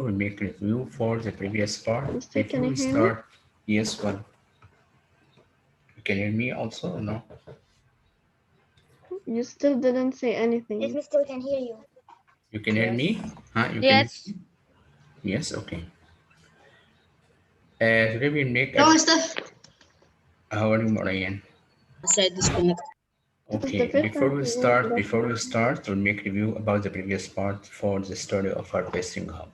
we make review for the previous part. Mister, can Before you we hear me? start, yes, well, you can hear me also or no? You still didn't say Yes, anything. Mister, we can hear you. You can hear me? Huh? You can hear Yes. me? Yes, okay. Today we make No, a, Mr. how are you, Marian? Said disconnect. This is the Okay, first time before we start, we'll make review about the previous part for the story of harvesting home.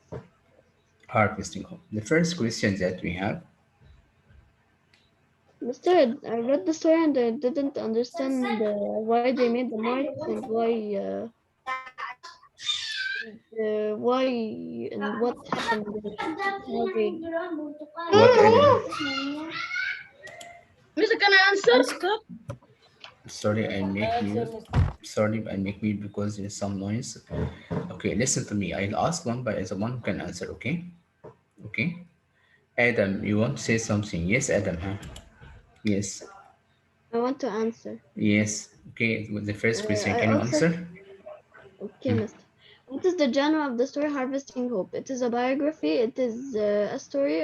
Harvesting home. The first question that we have, Mister, I read the story and I didn't understand why they made the marks and why and what happened there. How they what Adam? Mr. Can I answer? Sorry, I make mute. Sorry, I make mute because there's some noise. Okay, listen to me. I'll ask one by the one who can answer. Okay, okay. Adam, you want to say something? Yes, Adam. Huh? Yes, I want to answer. yes. Okay. With the first question, I can you also answer? okay, Mister. What is the genre of the story Harvesting Hope? It is a biography. It is a story.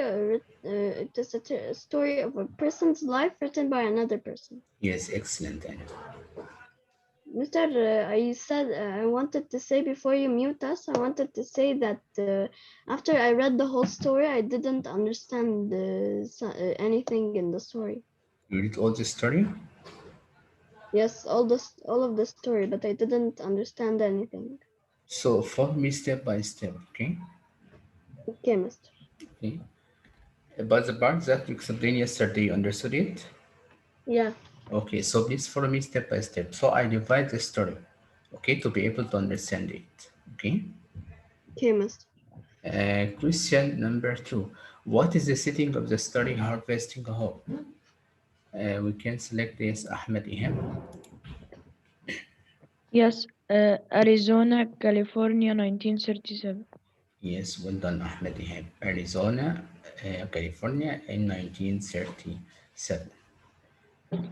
It is a story of a person's life written by another person. Yes, excellent. Adam. Mister, I said I wanted to say before you mute us. I wanted to say that after I read the whole story, I didn't understand anything in the story. You read all the story. Yes, all of the story, but I didn't understand anything. So follow me step by step. Okay. Okay, Mister. Okay. About the part that you explained yesterday, you understood it? Yeah. Okay, so please follow me step by step. So I divide the story, okay, to be able to understand it. Okay. Okay, Mister. Question number 2. What is the setting of the story Harvesting Hope? We can select this Ahmed Iham. Yes. Arizona, California, 1937. Yes, well done, Ahmed Iham. Arizona, California in 1937.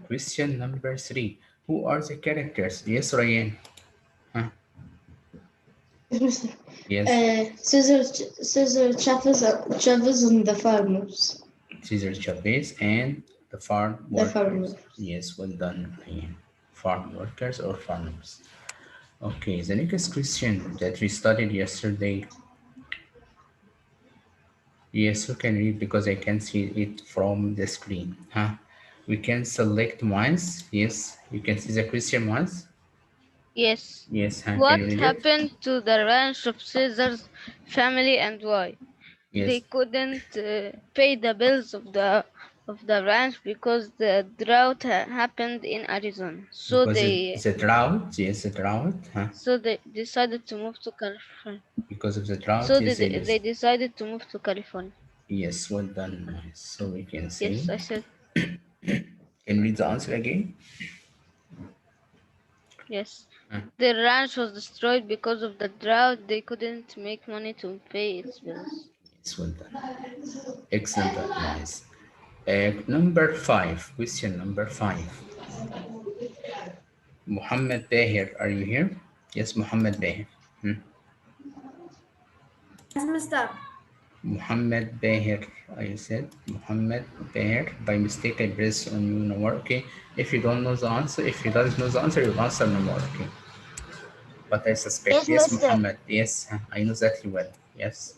Question number 3. Who are the characters? Yes, Ryan. Huh? Mr. Yes, Caesar Chavez and the farmers. Cesar Chavez and the farm The workers. farmers. Yes, well done, Ryan. Farm workers or farmers. Okay, the next question that we studied yesterday. Yes, you can read because I can see it from the screen. Huh? We can select once. Yes, you can see the question once. Yes. Yes, huh? Can What you read it? happened to the ranch of Caesar's family and why? They Yes, couldn't pay the bills of the ranch because the drought happened in Arizona. because the drought. Yes, the drought. Huh? So they decided to move to California. Because of the drought, So yes, they decided to move to California. yes, well done. Nice. So we can say, Yes, I said can read the answer again. yes. Huh? The ranch was destroyed because of the drought. They couldn't make money to pay its bills. Yes, well done. Excellent advice. Number 5, question number 5. Muhammad Bahir, are you here? Yes, Muhammad Bahir. Hmm? Yes, Mister. Muhammad Bahir, I said Muhammad Bahir. By mistake, I press on you no more. Okay. If you don't know the answer, if you don't know the answer, you'll answer no more. Okay. But I suspect, Yes, yes, Mister. Muhammad. Yes, I know that you well. Yes.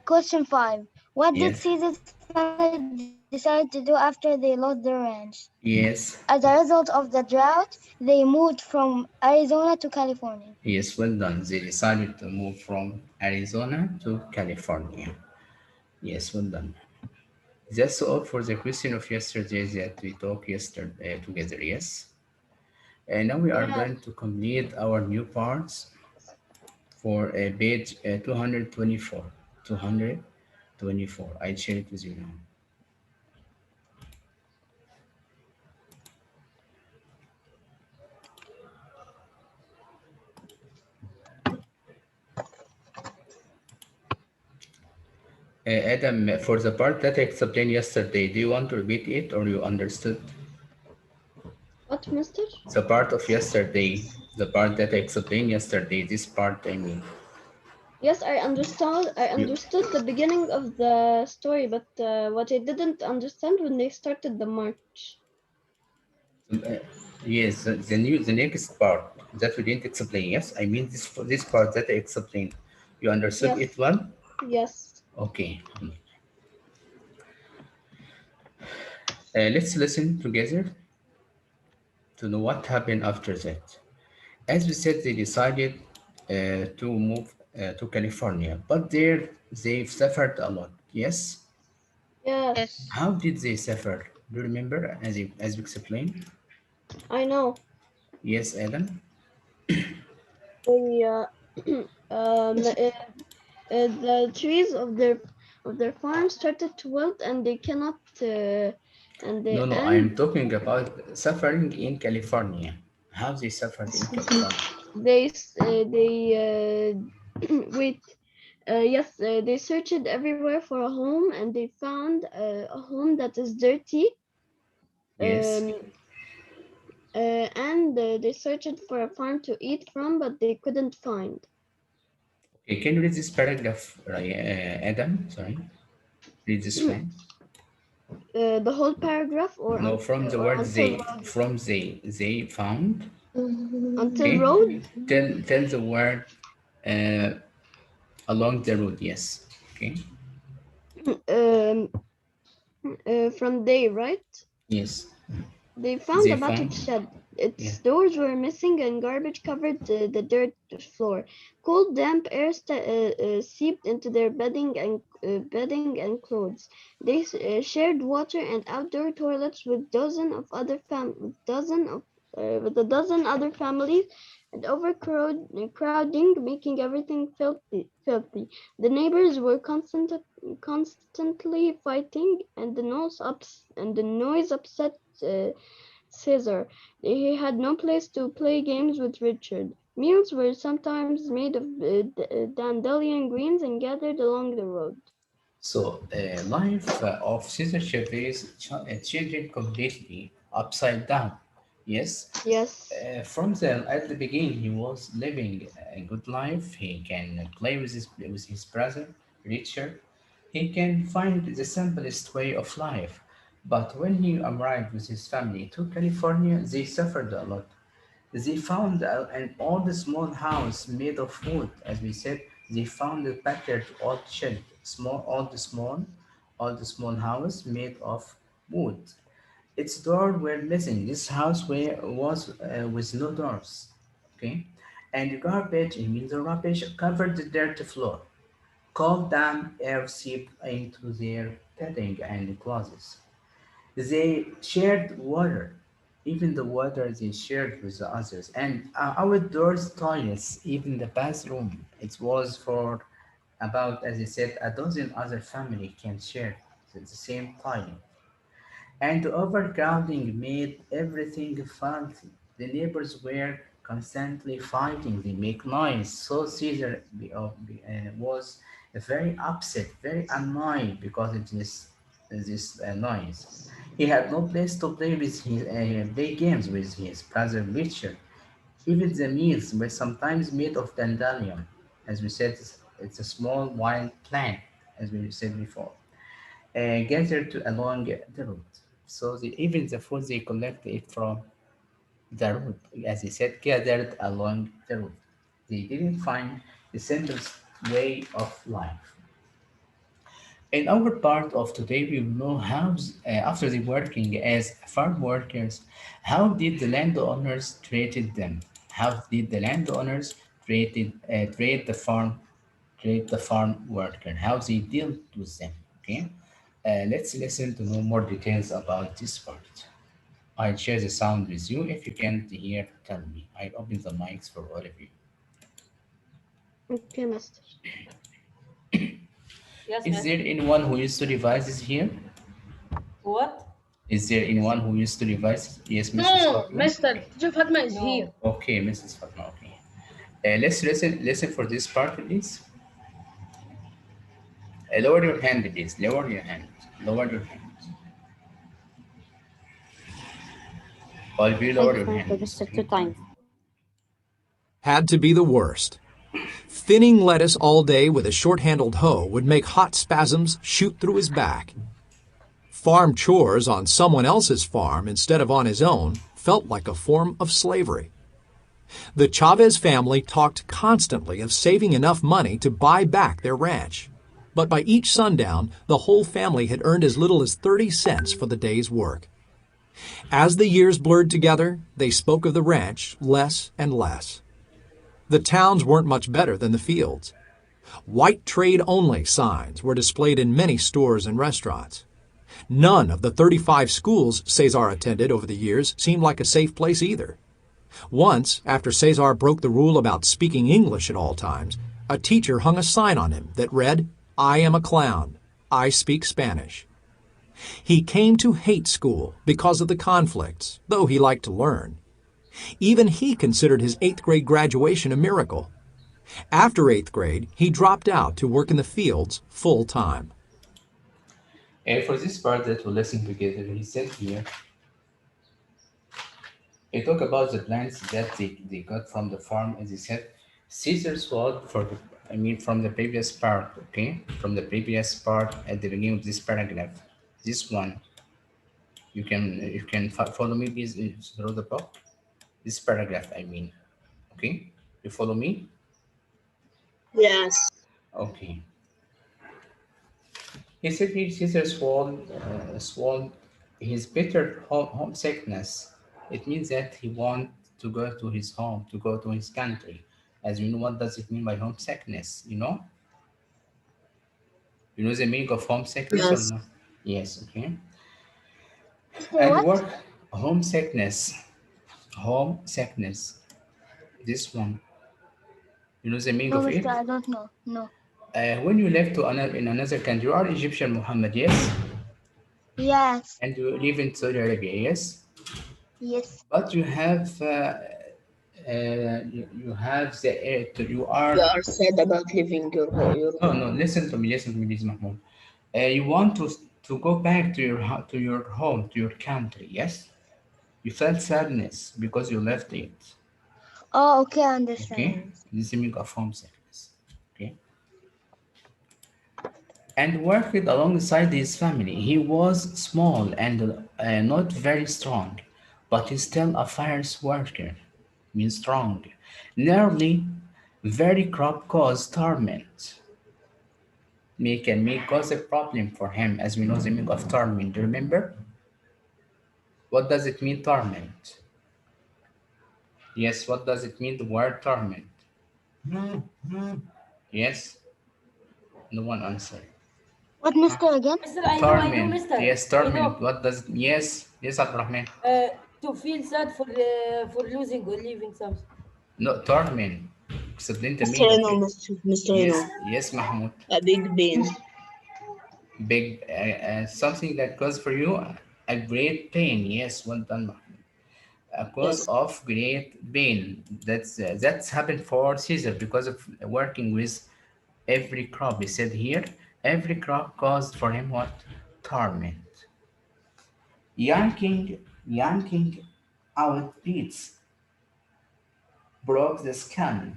Question 5. What did Yes. Caesar's family decide to do after they lost their ranch? Yes. As a result of the drought, they moved from Arizona to California. Yes, well done. They decided to move from Arizona to California. Yes, well done. That's all for the question of yesterday that we talked yesterday together. Yes. And now we are Yes. going to complete our new parts for page 224. 224. I share it with you now. Adam, for the part that I explained yesterday, do you want to repeat it or you understood? What, Mister? The part of yesterday, the part that I explained yesterday, this part I mean. Yes, I understood. I You, understood the beginning of the story, but what I didn't understand when they started the march. uh, yes, the next part that we didn't explain. Yes, I mean this part that I explained. You understood Yes, it well? yes. Okay. Let's listen together to know what happened after that. As we said, they decided to move to California, but there they've suffered a lot. Yes. Yes, Yes. How did they suffer? Do you remember as we explained? I know. Yes, Adam. They the trees of their farm started to wilt, and they cannot and No, they no, I am and talking about suffering in California. How they suffered in California. wait. Yes, they searched everywhere for a home, and they found a home that is dirty. Yes. Um, and they searched for a farm to eat from, but they couldn't find. Okay, can you read this paragraph, Adam? Sorry, read this from. The whole paragraph, No, from the or word they. From they found. until Okay, road. tell the word uh, along the road. Yes. Okay. um, from day, right? Yes. They found They a battered found. shed. Yeah. Its doors were missing and garbage covered the dirt floor. Cold, damp air seeped into their bedding and clothes. They shared water and outdoor toilets with with a dozen other families, and crowding, making everything filthy. The neighbors were constantly fighting, and the noise upset. Caesar. He had no place to play games with Richard. Meals were sometimes made of dandelion greens and gathered along the road. So, life of Caesar Chavez changed completely upside down. Yes. Yes, From at the beginning, he was living a good life. He can play with his brother Richard. He can find the simplest way of life. But when he arrived with his family to California, they suffered a lot. They found an old small house made of wood. As we said, they found a battered old shed, old small house made of wood. Its doors were missing. This house was with no doors. Okay, and garbage, I mean the rubbish, covered the dirty floor. Cold damp air seeped into their bedding and clothes. They shared water, even the water they shared with the others, and outdoors toilets, even the bathroom. It was for about, as I said, a dozen other family can share the same toilet. And overcrowding made everything filthy. The neighbors were constantly fighting. They make noise. So Caesar was very upset, very annoyed because of this noise. He had no place to play games with his brother Richard. Even the meals were sometimes made of dandelion. As we said, it's a small wild plant, as we said before, gathered along the road. So even the food they collect it from the road, as I said, gathered along the road. They didn't find the simplest way of life. In our part of today, we will know how, after the working as farm workers, how did the landowners treated them? How did the landowners treat the farm worker? How they dealt with them? Okay, let's listen to know more details about this part. I'll share the sound with you. If you can't hear, tell me. I'll open the mics for all of you. okay, Master. Is there anyone who used to revise this here? Is there anyone who used to revise? Yes, Mrs. No, Fatma. Mr. Teacher Fatma is here. Okay, Mrs. Fatma. Okay. Let's listen for this part, please. Lower your hand, please. Lower your hand. Lower your hand. All of you I lower your tried to hands. register two Okay. times. Had to be the worst. Thinning lettuce all day with a short-handled hoe would make hot spasms shoot through his back. Farm chores on someone else's farm instead of on his own felt like a form of slavery. The Chavez family talked constantly of saving enough money to buy back their ranch. But by each sundown, the whole family had earned as little as 30 cents for the day's work. As the years blurred together, they spoke of the ranch less and less. The towns weren't much better than the fields. White trade only signs were displayed in many stores and restaurants. None of the 35 schools Cesar attended over the years seemed like a safe place either. Once, after Cesar broke the rule about speaking English at all times, a teacher hung a sign on him that read, "I am a clown. I speak Spanish." He came to hate school because of the conflicts, though he liked to learn. Even he considered his 8th grade graduation a miracle. After 8th grade, he dropped out to work in the fields full time. And for this part that we listen together, he said here, he talked about the plants that they got from the farm, and he said, Caesar's word for the, from the previous part, okay? From the previous part at the beginning of this paragraph. This one, you can follow me please through the book. This paragraph, okay? You follow me? Yes. Okay. He said here Caesar swallowed his bitter homesickness. It means that he wants to go to his home, to go to his country. As you know, what does it mean by homesickness? You know? You know the meaning of homesickness or Yes. not? Yes, okay. Mr. And What? work homesickness. Homesickness. This one. You know the meaning No, of Mister, it? I don't know. No. When you live in another country, you are Egyptian, Muhammad, yes? Yes. And you live in Saudi Arabia, yes? Yes. But you have you have you You are are sad about leaving your no, home. no, listen to me please, Mahmoud. You want to go back to to your home, to your country, yes? You felt sadness because you left it, Oh, okay, I understand. I okay? understand. This is meaning of homesickness, okay? And worked alongside his family. He was small and not very strong, but he's still a fierce worker, means strong. Nearly very crop caused torment. May cause a problem for him, as we know the meaning of torment. Do you remember? What does it mean, torment? Yes, what does it mean, the word torment? Yes, no one answer. What, Mister, again? Mister, I know, Torment. Mister. Yes, I torment. know. What does it, yes, Abdurrahman. To feel sad for losing or leaving something. No, torment. Explain the Mr. meaning of Eno, it. Mr. Eno. Yes, Mahmoud. A big pain. Big, something that causes for you a great pain. Yes, well done, Mahmoud. A cause Yes. of great pain. That's happened for Caesar because of working with every crop. He said here, every crop caused for him what? Torment. Yanking out beads broke the skin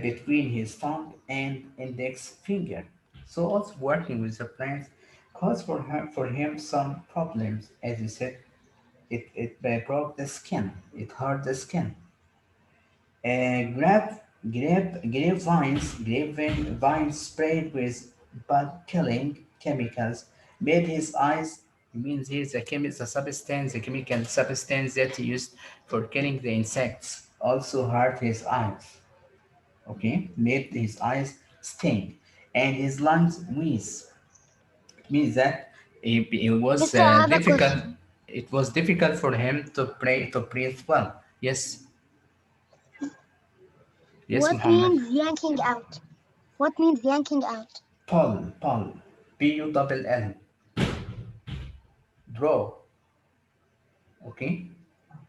between his thumb and index finger. So also working with the plants caused for him some problems. As you said, it broke the skin, it hurt the skin. Grapevines sprayed with bud-killing chemicals made his eyes. It means here's a substance, a chemical substance that he used for killing the insects. Also hurt his eyes. Okay, made his eyes sting, and his lungs wheeze. It means that it was Mister, I have a difficult. question. It was difficult for him to breathe well. Yes, yes, What Muhammad. means yanking out? What means yanking out? Pull, Pull, draw. Okay,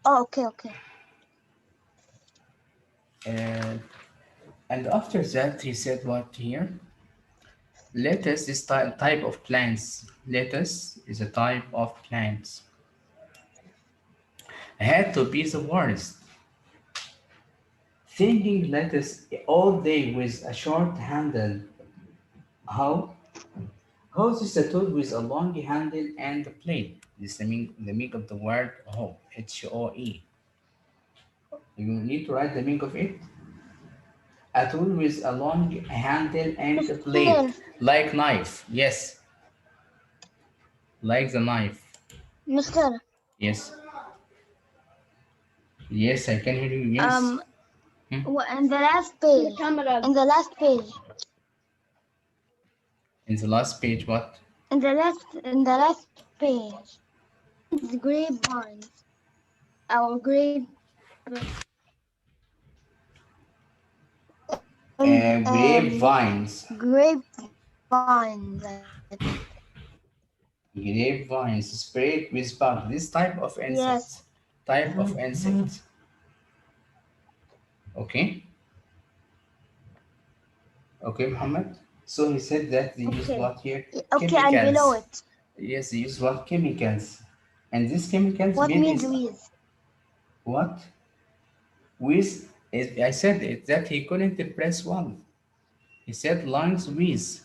Oh, okay, okay. and after that he said what here? Lettuce is type of plants. Lettuce is a type of plants. Had to be the worst Stinging lettuce all day with a short handle. How? How is a tool with a long handle and a blade? This is the meaning of the word hoe. Hoe. You need to write the meaning of it. A tool with a long handle and a Mister, blade, like knife. Yes, like the knife. Mister, Yes, yes, I can hear you. Yes. um, Hmm? in the last The page, camera. in the last page, In the last page, what? in the last page, the grapevines, our Grapevines. grapevines, I think. Grapevines sprayed with bug. This type of Yes, insect. Type of insect. Okay. Okay, Muhammad. So he said that they use okay. what here? Okay, and below Chemicals. it, Yes, they use what? Chemicals. And these chemicals what made means his with? what? With I said it that he couldn't press one. He said lungs with.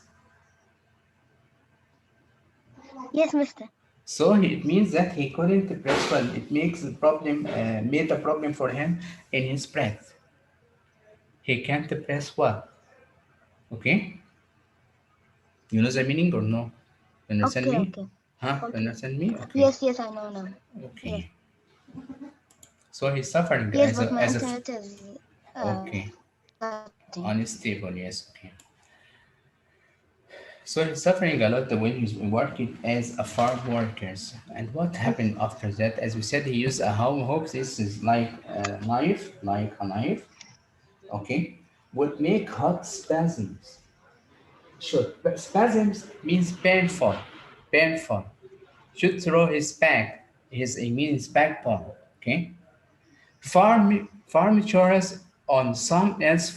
Yes, Mister. So it means that he couldn't press one. It makes the problem made a problem for him in his breath. He can't press one. Okay? You know the meaning or no? You understand Okay, me? okay, Huh? You okay. understand me? Okay. Yes, yes, I know now. Yes, Okay. So he's suffering yes, but my as a internet is okay. cutting. Unstable, yes, okay. So he's suffering a lot when he's working as a farm workers. And what happened after that? As we said, he used a home hook. This is like like a knife, okay, would make hot spasms. Sure, but spasms means painful, painful. Should throw his back, he means backbone, okay. Farm on some else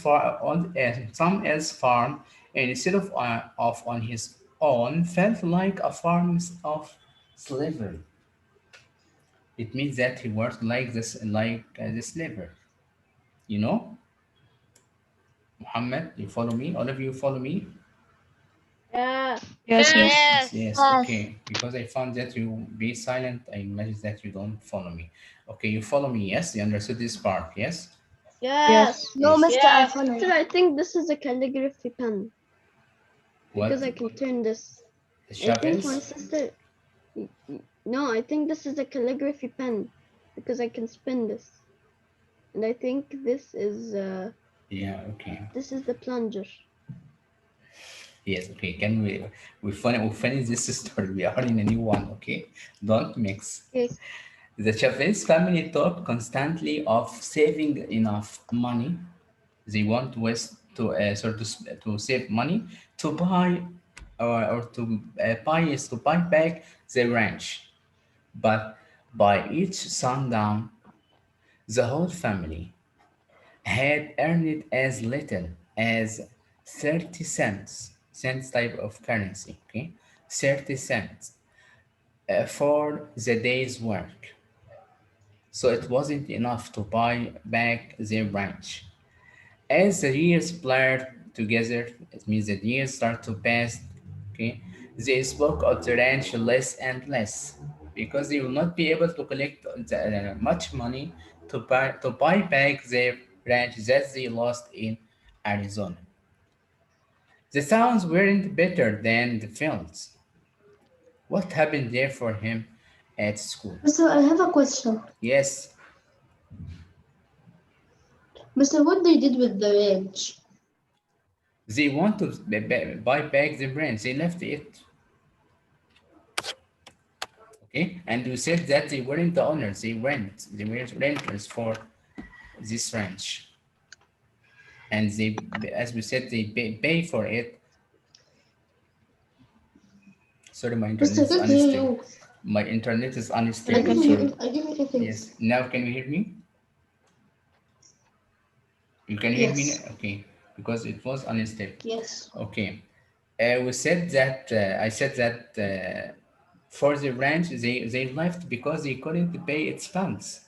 some else farm, and instead of on his own, felt like a farm of slavery. It means that he worked like this, like the slaver. You know, Muhammad, you follow me? All of you follow me? Yeah. Yes, yes. Yes, Yes. yes, Yes, okay. Because I found that you be silent, I imagine that you don't follow me. Okay, you follow me, yes? You understood this part, yes? Yes. Yes. no, Yes. Mister, I Yes. follow Sir, you. I think this is a calligraphy pen because What? I can turn this. The I think shovels? my sister. No, I think this is a calligraphy pen because I can spin this, and I think Yeah, okay. this is the plunger. Yes, okay. Can we finish this story? We are in a new one, okay? Don't mix. Okay. The Chavez family talk constantly of saving enough money. They want West to save money to buy or to buy back the ranch. But by each sundown, the whole family had earned as little as 30 cents type of currency, okay? 30 cents for the day's work. So it wasn't enough to buy back their ranch. As the years blurred together, it means the years start to pass, okay? They spoke of the ranch less and less because they will not be able to collect much money to buy back their ranch that they lost in Arizona. The towns weren't better than the fields. What happened there for him at school? Mister, I have a question. Yes, Mister, what they did with the ranch? they want to buy back the ranch. They left it. Okay, and you said that they weren't the owners, they were renters for this ranch. And they, as we said, they pay for it. Sorry, my internet Mister, I is can't hear unstable. you. My internet is I I unstable give can hear you, here. you. I give you two things. Yes, now can you hear me? You can hear me now? Yes, Okay, because it was unstable. yes. Okay, we said that, I said that for the ranch, they left because they couldn't pay its funds.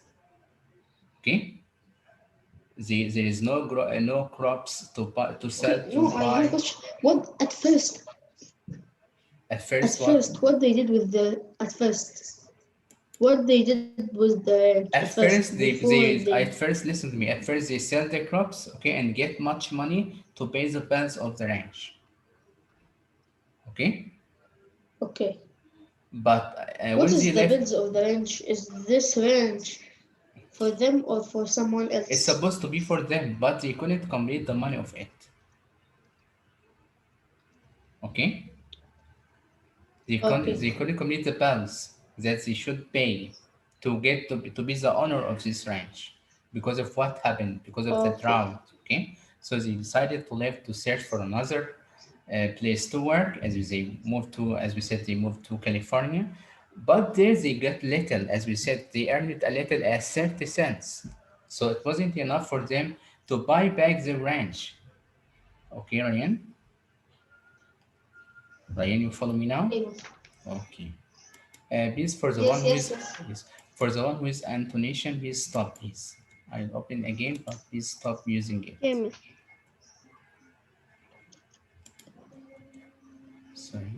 Okay, There is no crops to sell, Okay, to no, I have a buy. question. What at first? At At first, what? first, what they did with the at first? What they did with the ranch at At first first, before they at first, listen to me. At first, they sell the crops, okay, and get much money to pay the bills of the ranch, okay. okay. But What when is they the left, bids of the ranch? Is this ranch for them or for someone it's else? supposed to be for them, but they couldn't complete the money of it, okay. Okay. They couldn't complete the bills that they should pay to be the owner of this ranch because of what happened, because of the Okay. drought. Okay, so they decided to leave to search for another place to work. As we said, they moved to California, but there they got little. As we said, they earned a little as 30 cents, so it wasn't enough for them to buy back the ranch. Okay, Ryan. Ryan, you follow me now? Okay. Okay. Please, for the one Yes, who yes, is, yes. yes, for the one who is intonation, please stop, please. I'll open again, but please stop using it. Okay, Miss. Sorry.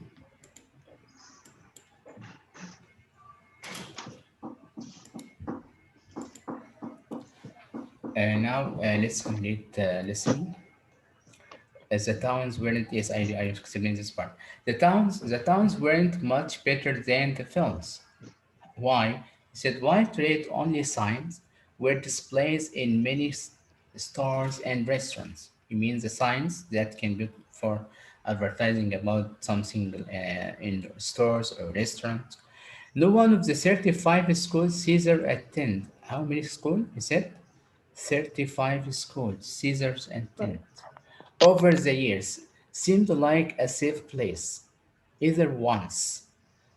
Now let's complete listening. As the towns weren't, yes, I explained this part. The towns weren't much better than the films. Why? He said, why trade only signs were displayed in many stores and restaurants? You mean the signs that can be for advertising about something in stores or restaurants? No one of the 35 schools Caesar attend. How many schools? He said 35 schools Caesars attend. Right. Over the years, seemed like a safe place. Either once.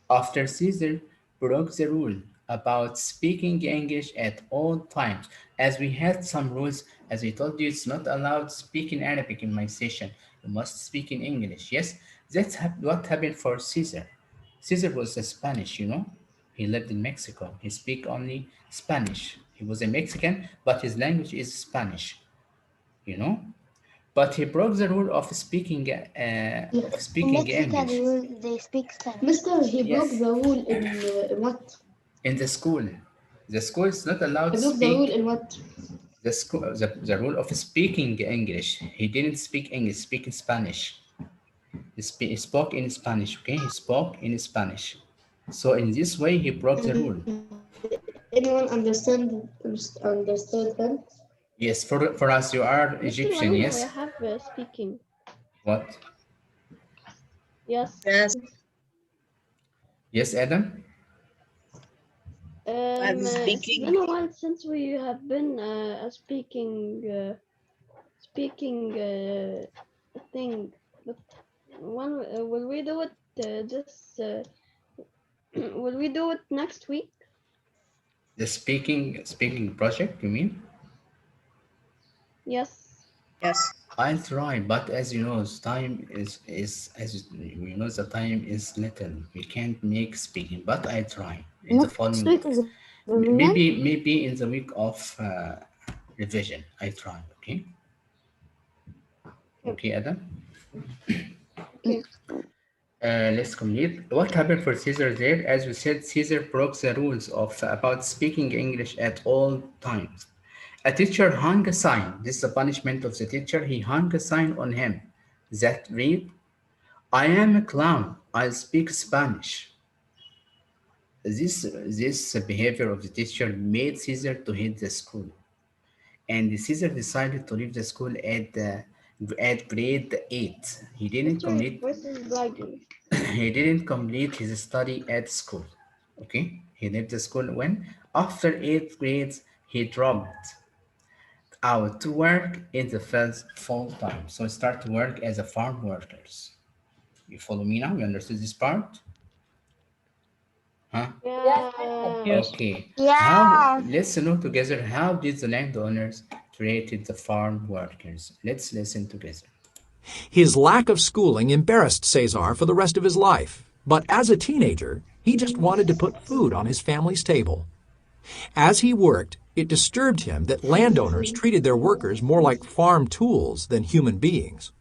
After Caesar broke the rule about speaking English at all times, as we had some rules, as I told you, it's not allowed to speak in Arabic in my session. You must speak in English. Yes, what happened for Caesar. Caesar was a Spanish, you know. He lived in Mexico. He speak only Spanish. He was a Mexican, but his language is Spanish, you know. But he broke the rule Yeah. of In speaking Mexican English. rule, they speak Spanish. Mister, he broke Yes, the rule in what? in the school. The school is not allowed He to broke the rule speak in what? the rule of speaking English. He didn't speak English, speak in Spanish. He spoke in Spanish, okay? He spoke in Spanish. So in this way, he broke the rule. And anyone understood him? Yes, for us, you are Mr. Egyptian, Ryan, we yes? have speaking. What? Yes. Yes, Yes, Adam? I'm It's speaking. been a while since we have been speaking thing, but when will we do it? This will we do it next week? The speaking project, you mean? Yes. Yes. I'll try, but as you know, time is as you know, the time is little. We can't make speaking, but I try in the Next following week weeks. is revision. Maybe in the week of revision, I try. Okay, Okay. okay, Adam. Okay. Let's complete. What happened for Caesar there? As we said, Caesar broke the rules of about speaking English at all times. A teacher hung a sign. This is the punishment of the teacher. He hung a sign on him that read, I am a clown. I speak Spanish. This behavior of the teacher made Caesar to hate the school, and Caesar decided to leave the school at grade 8. Mister, your voice is lagging. He didn't complete his study at school. Okay, he left the school when after 8th grade he dropped out to work in the fields full time. So start to work as a farm workers. You follow me now? You understood this part? Huh? Yes, Mister. Yeah. Yes. Okay. How, Yeah. let's know together, how did the landowners treated the farm workers? Let's listen together. His lack of schooling embarrassed Cesar for the rest of his life. But as a teenager, he just wanted to put food on his family's table. As he worked, it disturbed him that landowners treated their workers more like farm tools than human beings.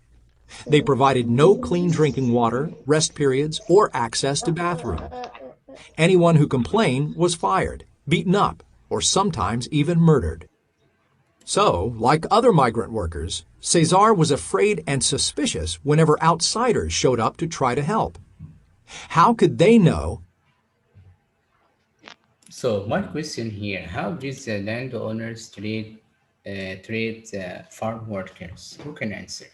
They provided no clean drinking water, rest periods, or access to bathrooms. Anyone who complained was fired, beaten up, or sometimes even murdered. So, like other migrant workers, Cesar was afraid and suspicious whenever outsiders showed up to try to help. How could they know? So my question here: how did the landowners treat farm workers? Who can answer?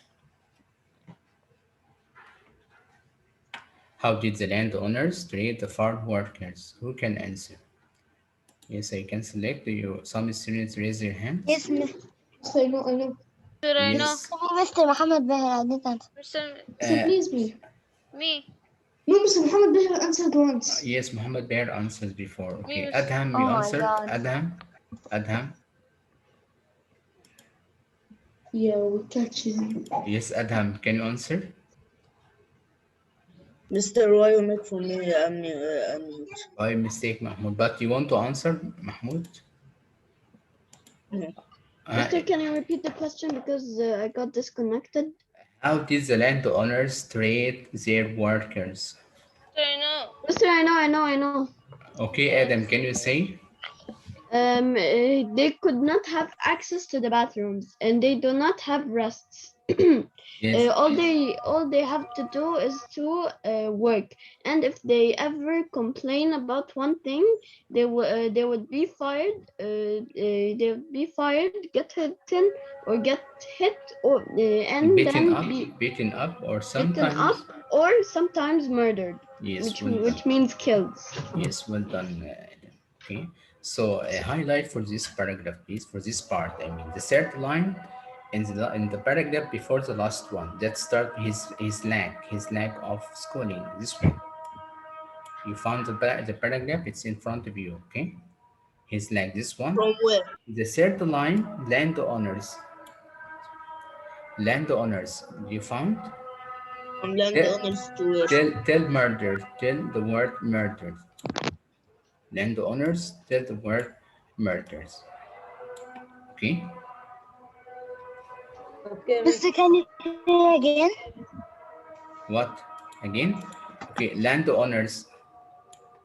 How did the landowners treat the farm workers? Who can answer? Yes, I can select you. Some students raise their hands. Yes, Miss. So I know. Sure, I know. Yes. Mr. Muhammad Bahir, I didn't answer. Mr. So Uh, please me. Me. No, Mr. Muhammad Bahir answered once. yes, Muhammad Bear answered before. Me, Okay, Mr. Adham, Oh you my answered. God. Adham. Yeah, we catch him. Yes, Adham, can you answer? Mr. Why you make for me mute? By mistake, Mahmoud. But you want to answer, Mahmoud? No. Uh, Mister, can you repeat the question because I got disconnected? how did the landowners treat their workers? Sure, I know. Mister, I know. Okay, Adam, can you say? They could not have access to the bathrooms, and they do not have rests. Yes. All they have to do is to work, and if they ever complain about one thing, they would be fired. They would be fired, get hit or get hit, or and Beaten then up, be beaten up, or beaten up, sometimes. or sometimes murdered, Yes, which well done. which means killed. Yes, well done, Adam. Okay. So a highlight for this paragraph, please, for this part. I mean, the third line in the paragraph before the last one. That start his lack of schooling. This one. You found the paragraph. It's in front of you. Okay. His lack. This one. From where? The third line, landowners. Landowners. You found? From Tell, landowners to where? tell murder. Tell the word murder. Landowners. Tell the word murders. Okay. Okay, Miss. Mister, can you say again? What? Again? Okay. Landowners.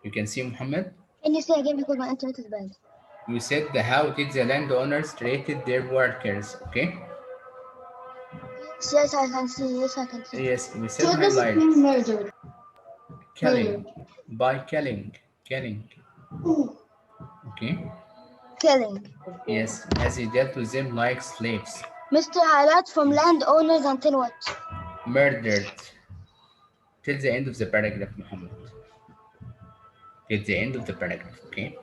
You can see Muhammad. Can you say again because my internet is bad? You said the how did the landowners treated their workers. Okay. Yes, I can see. Yes, I can see. Yes. We So said what does it highlight. mean murder? Killing. By killing. Killing. Oh, Okay. Killing. Okay. Yes. As he dealt with them like slaves. Mr. Highlight from landowners until what? Murdered. Till the end of the paragraph, Muhammad. Till the end of the paragraph. Okay.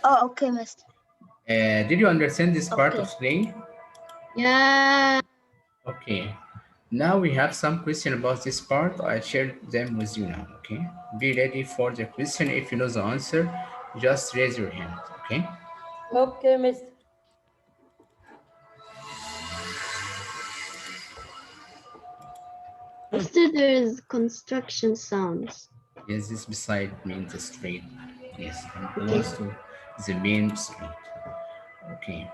Oh, okay, Mister. Did you understand this part Okay. of today? Yeah. Okay. Now we have some question about this part. I shared them with you now. Okay. Be ready for the question. If you know the answer, just raise your hand. Okay. Okay, Miss. Mister, there is construction sounds. Yes, this beside means the street. Yes, and Okay. close to the main street. Okay.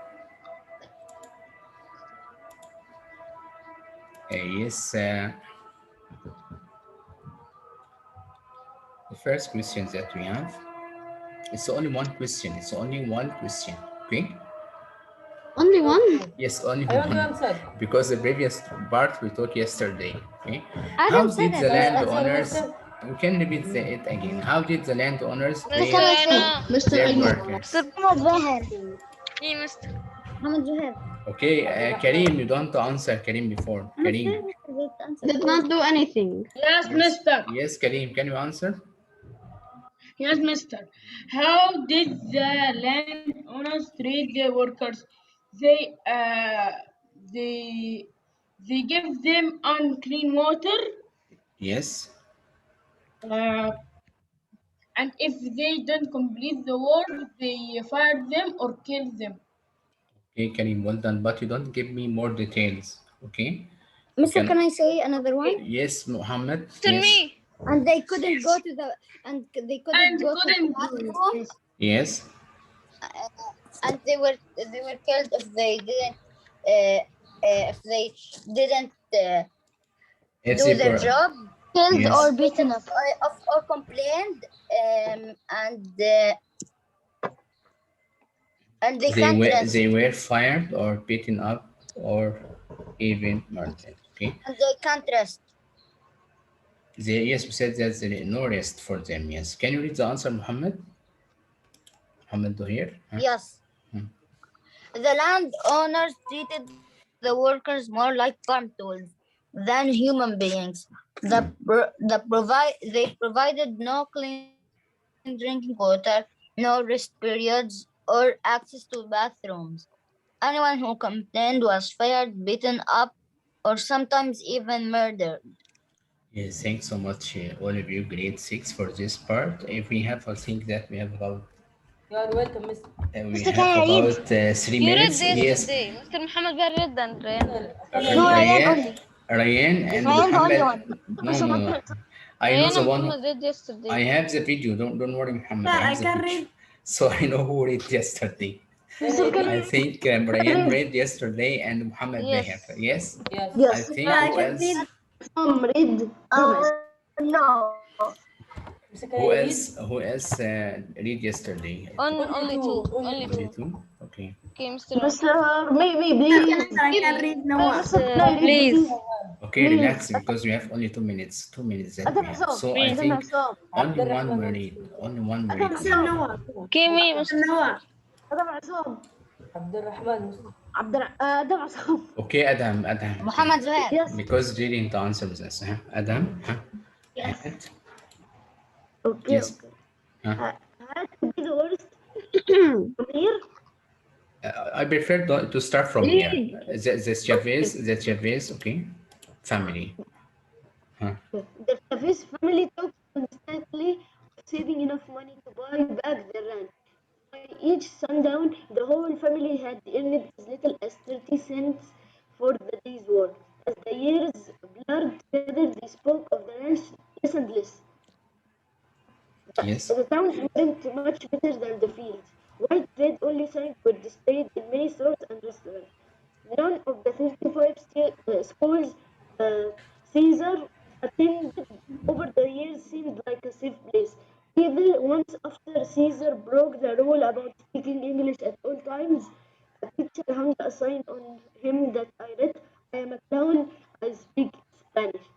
Yes. The first question that we have. It's only one question. It's only one question. Okay. Only one. Okay. Yes, only I want to one. answer. Because the previous part we talked yesterday. Okay. How Adam said did it. the Answer, landowners? Mister. We can repeat it again. How did the landowners Mister, treat I Mister, know. Mr. their I know. workers? Mister, Muhammad Bahir. me, Mister. Muhammad Zuhair. Okay, Karim, you don't answer Karim before. Karim. Did not do anything. Yes, Yes. mister. Yes, Karim, can you answer? Yes, mister. How did the landowners treat their workers? They uh they they give them unclean water, Yes. uh, and if they don't complete the work, they fire them or kill them. Okay, Karim, well done. But you don't give me more details. Okay. You Mister, can can. I say another one? Yes, Muhammad. Mister, Yes. me. And they couldn't go to the And bathroom. couldn't do it. Yes. and they were killed uh, if they didn't If do they their were, job, Killed yes, or beaten up. or complained, and they can't they rest, were fired or beaten up or even murdered. Okay. and they can't rest. Yes, we said that there is no rest for them. Yes. Can you read the answer, Muhammad? Muhammad Dohir? Huh? Yes, Hmm. the landowners treated the workers more like farm tools than human beings. They provided no clean drinking water, no rest periods, or access to bathrooms. Anyone who complained was fired, beaten up, or sometimes even murdered. Yes, thanks so much, all of you, grade six, for this part. If we have, I think that we have about You are welcome, Mr. we Mr. have Can I read? about 3 minutes. You read Yes, yesterday. Mr. Muhammad Bar read and Ryan. Can I No, read? Ryan Ryan, only. Ryan and Ryan the only Muhammad. one. No, no, no. I know Ryan the and one. Muhammad read I yesterday. have the video. Don't worry, Muhammad. I Sir, have I the can video, read. so I know who read yesterday. Can Sir, I can read? I I read? think Brian read yesterday and Muhammad Behar. Yes. Yes, Yes. I Yes. think Sir, I who can else? read. Some read. No. Mr. Can I read? Who else read yesterday? I think Only Only two. two. Only Only only two. two. two. Okay. Okay, Mr. Mr. Me, Sir, please. I can Okay, read Mr. Noah. please, Can I read, please, please? Okay, Please. relax because we have only 2 minutes. 2 minutes that Adam we have. Hassan. So I please. Adam think Hassan. only عبد one الرحمن will wants read. to. Only one will read. Adam Mr. Hassan. Noah. Okay, me, Mr. Mr. Noah. Adam Hassan. عبد الرحمن wants to. Adam Hassan. Okay, Adam. Okay. Muhammad Zuhair. Yes. Because they didn't answer this. Huh? Adam. Huh? Yes. Had. Okay, Yes. okay. Huh? Had to be the worst from here. I prefer to start from here. Read. The Chavez, okay, family. Huh? The Hafiz family talked constantly of saving enough money to buy back their rent. By each sundown, the whole family had earned as little as 30 cents for the day's work. As the years blurred together, they spoke of the ranch less and less. Yes. The towns weren't much better than the fields. White bread only signs were displayed in many stores and restaurants. None of the 55 schools Caesar attended over the years seemed like a safe place. Even once after Caesar broke the rule about speaking English at all times, a teacher hung a sign on him that I read, I am a clown, I speak Spanish.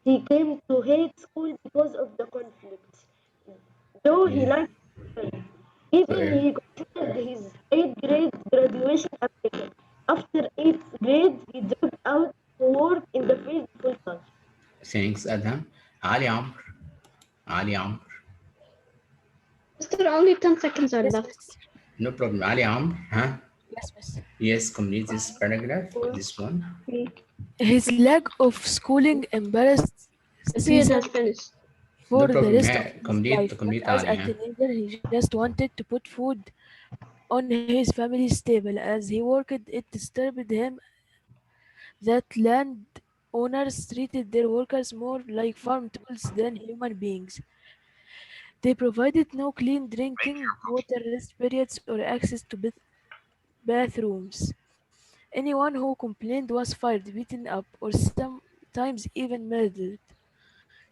He came to hate school because of the conflicts. Though he Yeah. liked it, even Where? he considered his eighth grade graduation application. After eighth grade, he dropped out to work in the field full time. Thanks, Adam. Ali Amr. Ali Amr. Mister, only 10 seconds are Yes, left. miss. No problem. Ali Amr. Huh? Yes, miss. Yes, complete this paragraph. Four, This one. three. His lack of schooling embarrassed The period Caesar has finished. No for the problem. rest of Huh? his life. But Complete as Ali. a Huh? teenager, he just wanted to put food on his family's table. As he worked, it disturbed him that landowners treated their workers more like farm tools than human beings. They provided no clean drinking water, rest periods, or access to bathrooms. Anyone who complained was fired, beaten up, or sometimes even murdered.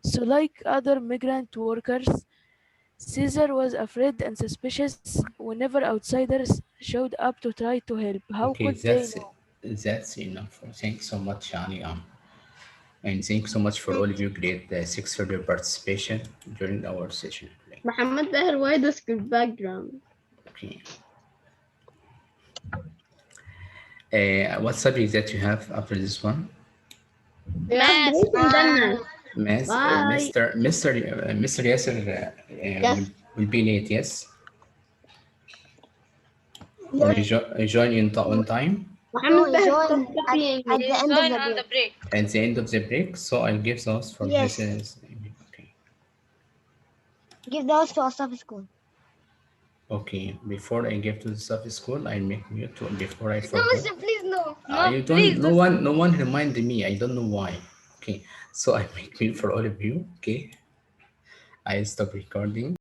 So, like other migrant workers, Caesar was afraid and suspicious whenever outsiders showed up to try to help. How Okay, could they know? that's enough. Thanks so much, Ali Amr. And thanks so much for all of you great six for your participation during our session today. Muhammad Bahir, why the script background? Okay. What subject that you have after this one? We have Math. break and then math. Math, Bye. Mr. Yasser Yes. will be late, yes? Or Yes. join on time No, Muhammad he Bahir, stop joined copying at me. the He's end of joined the on the break. break. at the end of the break, so I'll give those for his. Yes. Okay. Give those to Al-Safi school. Okay, before I give to the staff school, I'll make mute before I No, forgot. mister, please no. No, You don't. please, Mister. No one reminded me. I don't know why. Okay, so I make mute for all of you. Okay, I stop recording.